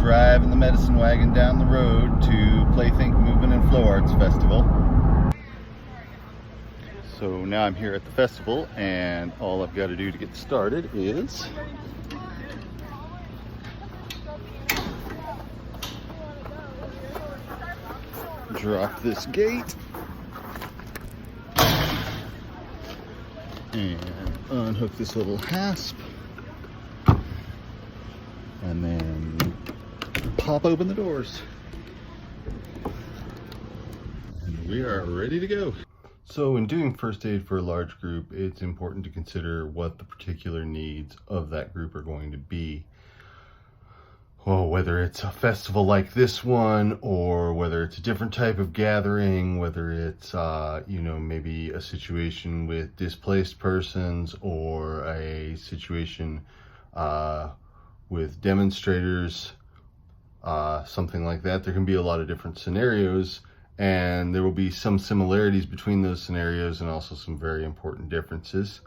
driving the medicine wagon down the road to Playthink Movement and Flow Arts Festival. So now I'm here at the festival, and all I've got to do to get started is drop this gate and unhook this little hasp, and then pop open the doors, and we are ready to go. So in doing first aid for a large group, it's important to consider what the particular needs of that group are going to be. Well, whether it's a festival like this one, or whether it's a different type of gathering, whether it's, maybe a situation with displaced persons, or a situation with demonstrators, something like that. There can be a lot of different scenarios, and there will be some similarities between those scenarios and also some very important differences.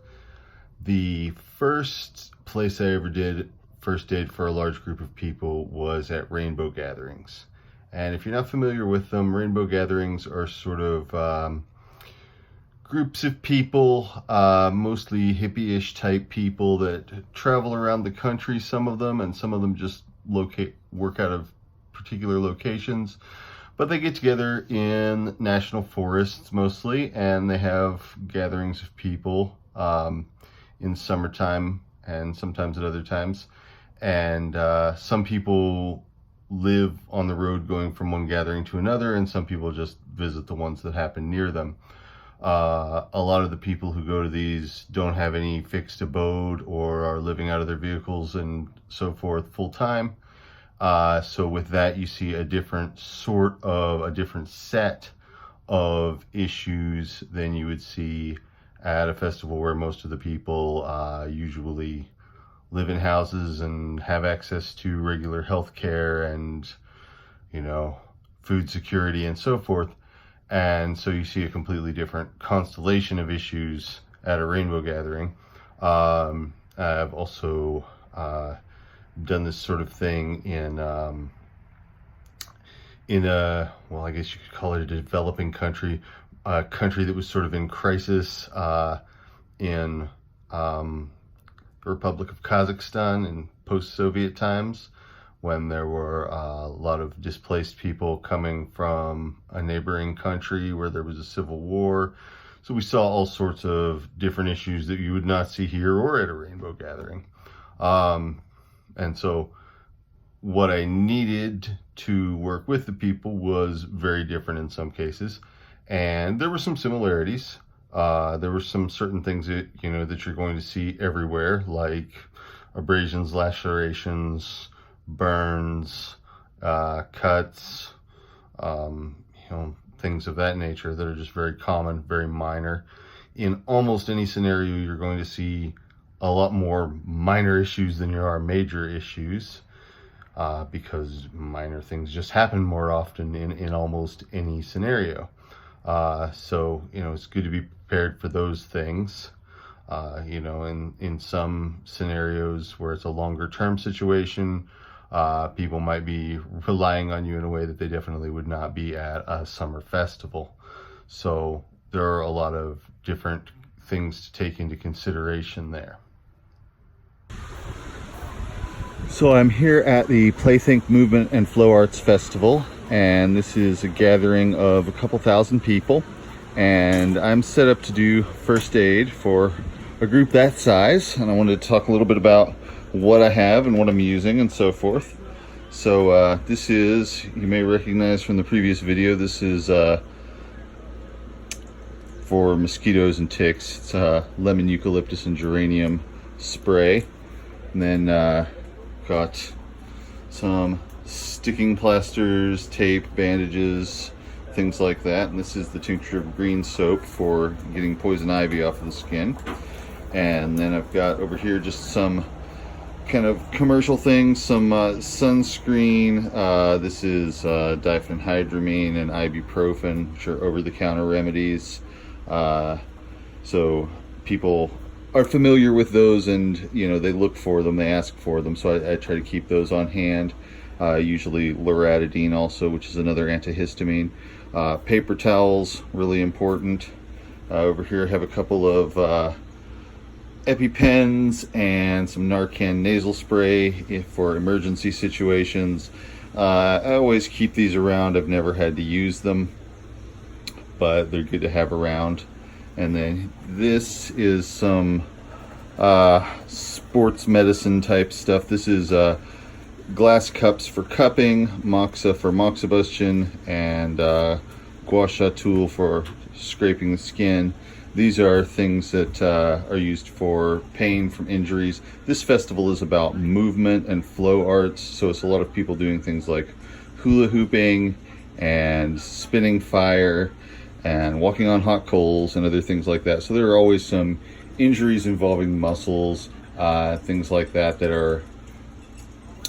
The first place I ever did first aid for a large group of people was at rainbow gatherings. And if you're not familiar with them, rainbow gatherings are sort of groups of people, mostly hippie-ish type people that travel around the country, some of them, and some of them just work out of particular locations. But they get together in national forests mostly, and they have gatherings of people in summertime and sometimes at other times. And some people live on the road going from one gathering to another, and some people just visit the ones that happen near them. A lot of the people who go to these don't have any fixed abode or are living out of their vehicles and so forth full time. So with that, you see a different set of issues than you would see at a festival where most of the people usually live in houses and have access to regular health care and, food security and so forth. And so you see a completely different constellation of issues at a rainbow gathering. I've also done this sort of thing in a, well, I guess you could call it a developing country, a country that was sort of in crisis in the Republic of Kazakhstan in post-Soviet times, when there were a lot of displaced people coming from a neighboring country where there was a civil war. So we saw all sorts of different issues that you would not see here or at a rainbow gathering. And so what I needed to work with the people was very different in some cases. And there were some similarities. There were some certain things that, that you're going to see everywhere, like abrasions, lacerations, burns, cuts, things of that nature that are just very common, very minor. In almost any scenario, you're going to see a lot more minor issues than there are major issues, because minor things just happen more often in almost any scenario. So, it's good to be prepared for those things. In some scenarios where it's a longer term situation, people might be relying on you in a way that they definitely would not be at a summer festival. So there are a lot of different things to take into consideration there. So I'm here at the Playthink Movement and Flow Arts Festival, and this is a gathering of a couple thousand people, and I'm set up to do first aid for a group that size, and I wanted to talk a little bit about what I have and what I'm using and so forth. So this is, you may recognize from the previous video, this is for mosquitoes and ticks. It's lemon, eucalyptus, and geranium spray. And then got some sticking plasters, tape, bandages, things like that. And this is the tincture of green soap for getting poison ivy off of the skin. And then I've got over here just some kind of commercial things, some sunscreen. This is diphenhydramine and ibuprofen, which are over-the-counter remedies. So people are familiar with those, and they look for them, they ask for them, so I try to keep those on hand. usually loratadine also, which is another antihistamine. Paper towels, really important. Over here I have a couple of EpiPens and some Narcan nasal spray for emergency situations. I always keep these around. I've never had to use them, but they're good to have around. And then this is some sports medicine type stuff. This is glass cups for cupping, moxa for moxibustion, and gua sha tool for scraping the skin. These are things that are used for pain from injuries. This festival is about movement and flow arts, so it's a lot of people doing things like hula hooping and spinning fire and walking on hot coals and other things like that. So there are always some injuries involving muscles, things like that are,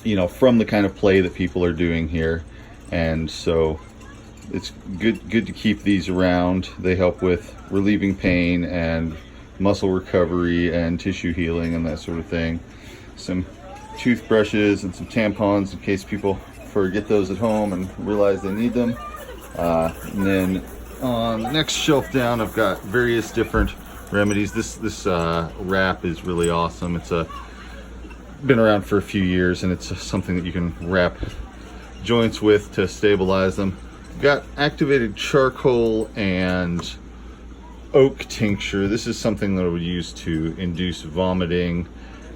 you know, from the kind of play that people are doing here. And so it's good to keep these around. They help with relieving pain and muscle recovery and tissue healing and that sort of thing. Some toothbrushes and some tampons in case people forget those at home and realize they need them. And then on the next shelf down, I've got various different remedies. This wrap is really awesome. It's been around for a few years, and it's something that you can wrap joints with to stabilize them. Got activated charcoal and oak tincture. This is something that I would use to induce vomiting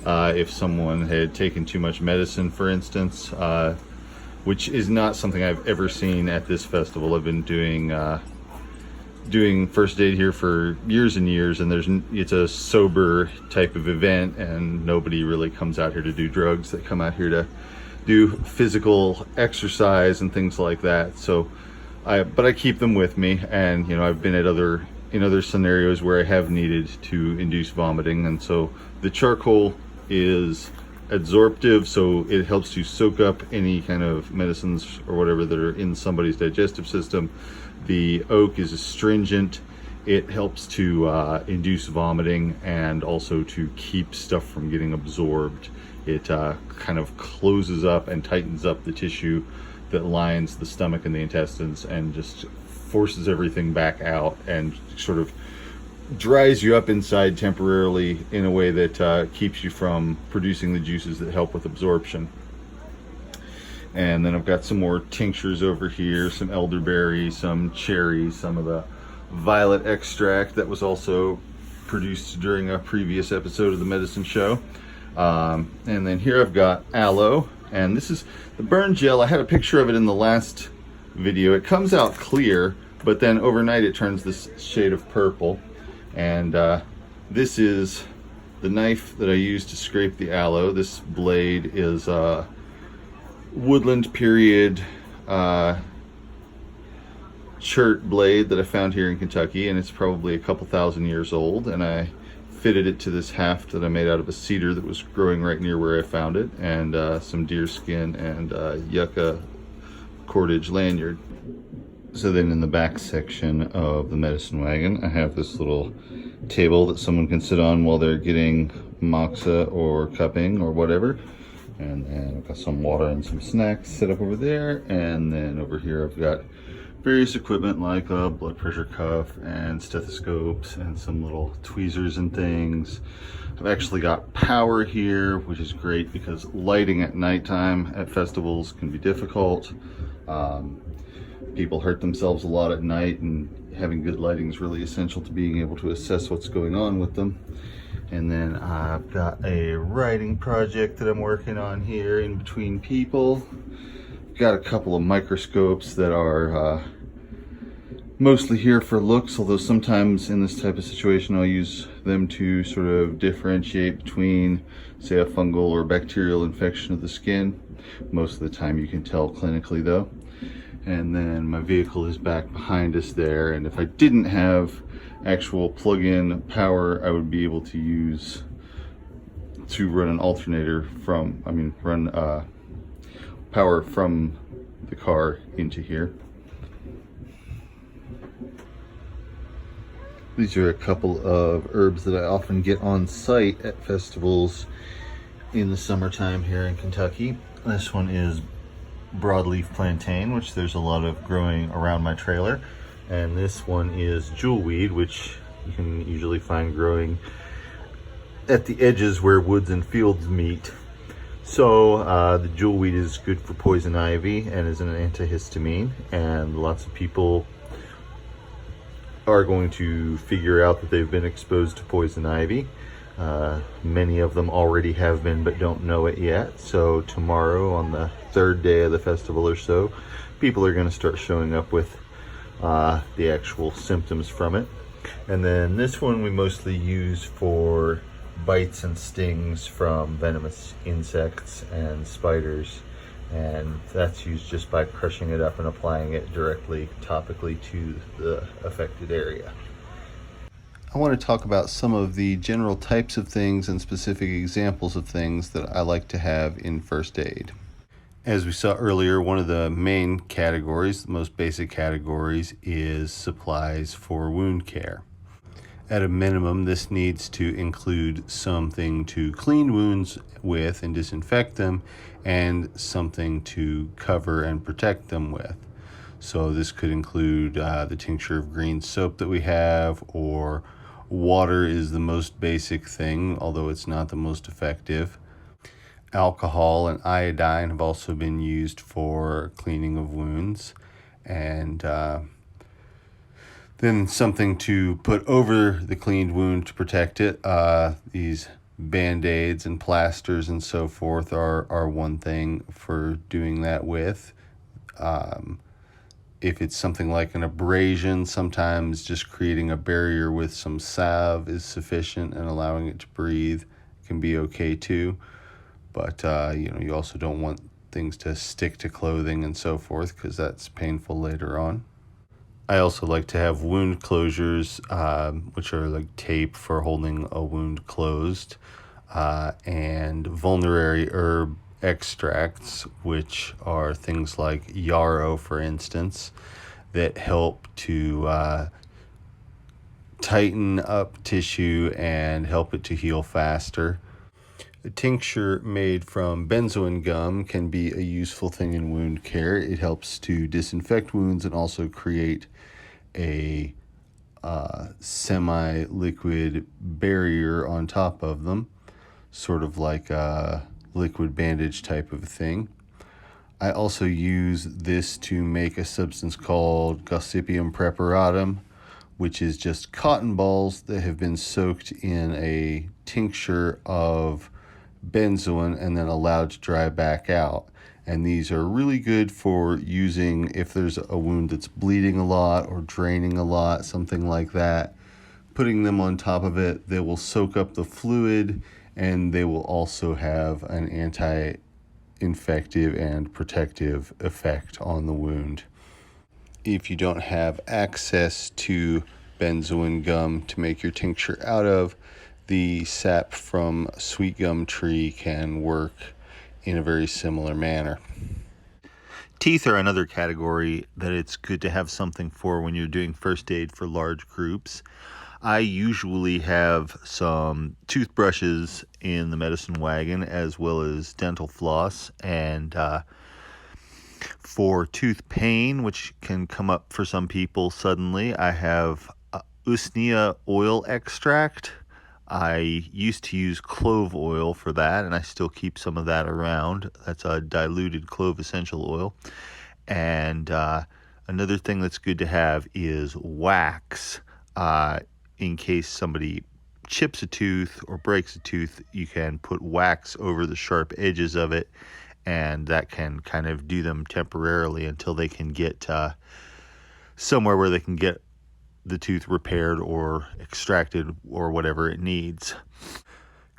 if someone had taken too much medicine, for instance, which is not something I've ever seen at this festival. I've been doing first aid here for years and years, and it's a sober type of event, and nobody really comes out here to do drugs. They come out here to do physical exercise and things like that. So but I keep them with me, and you know, I've been in other scenarios where I have needed to induce vomiting, and so the charcoal is adsorptive, so it helps to soak up any kind of medicines or whatever that are in somebody's digestive system. The oak is astringent. It helps to induce vomiting and also to keep stuff from getting absorbed. It kind of closes up and tightens up the tissue that lines the stomach and the intestines, and just forces everything back out and sort of dries you up inside temporarily in a way that keeps you from producing the juices that help with absorption. And then I've got some more tinctures over here, some elderberry, some cherry, some of the violet extract that was also produced during a previous episode of the medicine show. And then here I've got aloe, and this is the burn gel. I had a picture of it in the last video. It comes out clear, but then overnight it turns this shade of purple. And this is the knife that I use to scrape the aloe. This blade is woodland period chert blade that I found here in Kentucky, and it's probably a couple thousand years old, and I fitted it to this haft that I made out of a cedar that was growing right near where I found it, and some deer skin and yucca cordage lanyard. So then in the back section of the medicine wagon, I have this little table that someone can sit on while they're getting moxa or cupping or whatever. And then I've got some water and some snacks set up over there. And then over here I've got various equipment like a blood pressure cuff and stethoscopes and some little tweezers and things. I've actually got power here, which is great because lighting at nighttime at festivals can be difficult. People hurt themselves a lot at night, and having good lighting is really essential to being able to assess what's going on with them. And then I've got a writing project that I'm working on here in between people. Got a couple of microscopes that are mostly here for looks, although sometimes in this type of situation I'll use them to sort of differentiate between, say, a fungal or bacterial infection of the skin. Most of the time you can tell clinically though. And then my vehicle is back behind us there, and if I didn't have actual plug-in power, I would be able to use to run an alternator from, run power from the car into here. These are a couple of herbs that I often get on site at festivals in the summertime here in Kentucky. This one is broadleaf plantain, which there's a lot of growing around my trailer. And this one is jewelweed, which you can usually find growing at the edges where woods and fields meet. So the jewelweed is good for poison ivy and is an antihistamine, and lots of people are going to figure out that they've been exposed to poison ivy. Many of them already have been but don't know it yet. So tomorrow, on the third day of the festival or so, people are going to start showing up with the actual symptoms from it. And then this one we mostly use for bites and stings from venomous insects and spiders, and that's used just by crushing it up and applying it directly topically to the affected area. I want to talk about some of the general types of things and specific examples of things that I like to have in first aid. As we saw earlier, one of the main categories, the most basic categories, is supplies for wound care. At a minimum, this needs to include something to clean wounds with and disinfect them, and something to cover and protect them with. So this could include the tincture of green soap that we have, or water is the most basic thing, although it's not the most effective. Alcohol and iodine have also been used for cleaning of wounds, and then something to put over the cleaned wound to protect it. These band-aids and plasters and so forth are one thing for doing that with. If it's something like an abrasion, sometimes just creating a barrier with some salve is sufficient, and allowing it to breathe can be okay too. But you also don't want things to stick to clothing and so forth, because that's painful later on. I also like to have wound closures, which are like tape for holding a wound closed, and vulnerary herb extracts, which are things like yarrow, for instance, that help to tighten up tissue and help it to heal faster. A tincture made from benzoin gum can be a useful thing in wound care. It helps to disinfect wounds and also create a semi-liquid barrier on top of them, sort of like a liquid bandage type of thing. I also use this to make a substance called Gossypium preparatum, which is just cotton balls that have been soaked in a tincture of benzoin and then allowed to dry back out. And these are really good for using if there's a wound that's bleeding a lot or draining a lot, something like that. Putting them on top of it, they will soak up the fluid, and they will also have an anti-infective and protective effect on the wound. If you don't have access to benzoin gum to make your tincture out of, the sap from a sweet gum tree can work in a very similar manner. Teeth are another category that it's good to have something for when you're doing first aid for large groups. I usually have some toothbrushes in the medicine wagon, as well as dental floss, and for tooth pain, which can come up for some people suddenly, I have usnea oil extract. I used to use clove oil for that, and I still keep some of that around. That's a diluted clove essential oil. And another thing that's good to have is wax. In case somebody chips a tooth or breaks a tooth, you can put wax over the sharp edges of it, and that can kind of do them temporarily until they can get somewhere where they can get the tooth repaired or extracted or whatever it needs.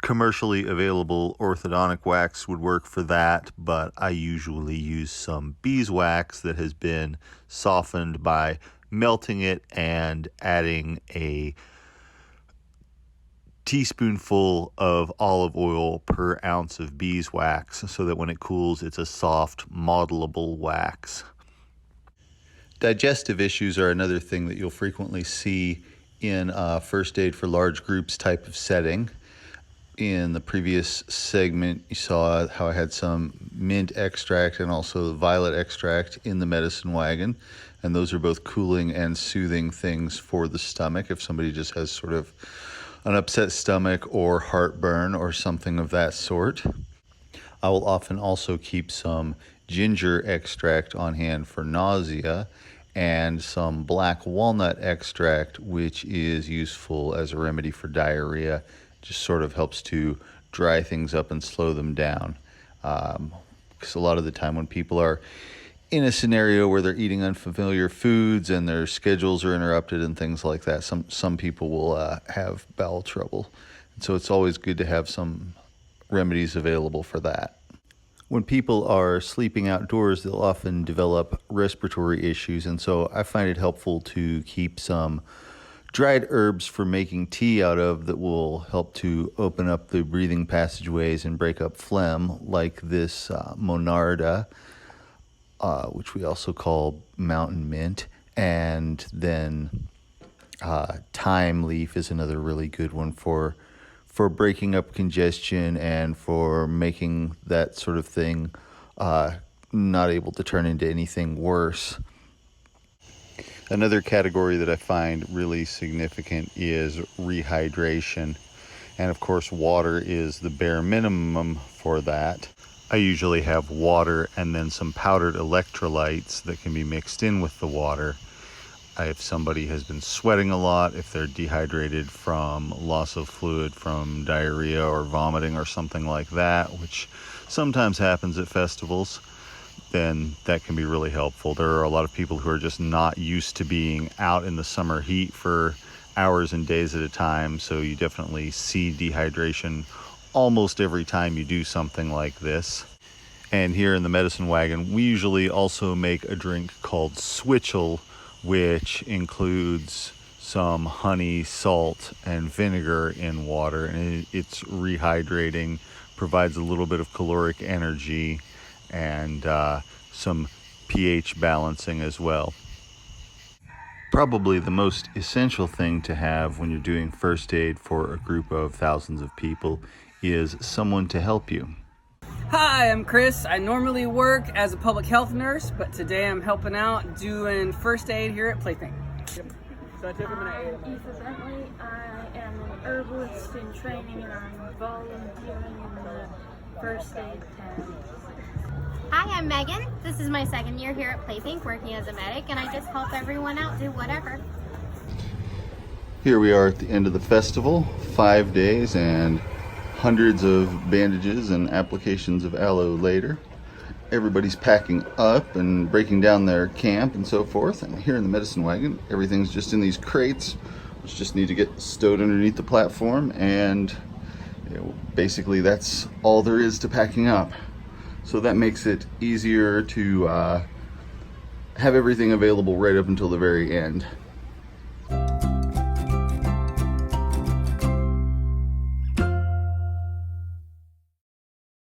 Commercially available orthodontic wax would work for that, but I usually use some beeswax that has been softened by melting it and adding a teaspoonful of olive oil per ounce of beeswax, so that when it cools, it's a soft, modelable wax. Digestive issues are another thing that you'll frequently see in first aid for large groups type of setting. In the previous segment, you saw how I had some mint extract and also violet extract in the medicine wagon. And those are both cooling and soothing things for the stomach if somebody just has sort of an upset stomach or heartburn or something of that sort. I will often also keep some ginger extract on hand for nausea and some black walnut extract, which is useful as a remedy for diarrhea. Just sort of helps to dry things up and slow them down. Because a lot of the time when people are in a scenario where they're eating unfamiliar foods and their schedules are interrupted and things like that, some people will have bowel trouble. And so it's always good to have some remedies available for that. When people are sleeping outdoors, they'll often develop respiratory issues, and so I find it helpful to keep some dried herbs for making tea out of that will help to open up the breathing passageways and break up phlegm, like this monarda, which we also call mountain mint, and then thyme leaf is another really good one for breaking up congestion and for making that sort of thing not able to turn into anything worse. Another category that I find really significant is rehydration. And of course, water is the bare minimum for that. I usually have water and then some powdered electrolytes that can be mixed in with the water. If somebody has been sweating a lot, if they're dehydrated from loss of fluid from diarrhea or vomiting or something like that, which sometimes happens at festivals, then that can be really helpful. There are a lot of people who are just not used to being out in the summer heat for hours and days at a time, so you definitely see dehydration almost every time you do something like this. And here in the medicine wagon, we usually also make a drink called switchel, which includes some honey, salt, and vinegar in water, and it's rehydrating, provides a little bit of caloric energy, and some pH balancing as well. Probably the most essential thing to have when you're doing first aid for a group of thousands of people is someone to help you. Hi, I'm Chris. I normally work as a public health nurse, but today I'm helping out doing first aid here at Plaything. So I took him and I ate him. Eva Bentley. I am an herbalist in training and I'm volunteering in the first aid tent. Hi, I'm Megan. This is my second year here at Plaything working as a medic, and I just help everyone out do whatever. Here we are at the end of the festival, 5 days and hundreds of bandages and applications of aloe later. Everybody's packing up and breaking down their camp and so forth. And here in the medicine wagon, everything's just in these crates, which just need to get stowed underneath the platform. And basically that's all there is to packing up. So that makes it easier to have everything available right up until the very end.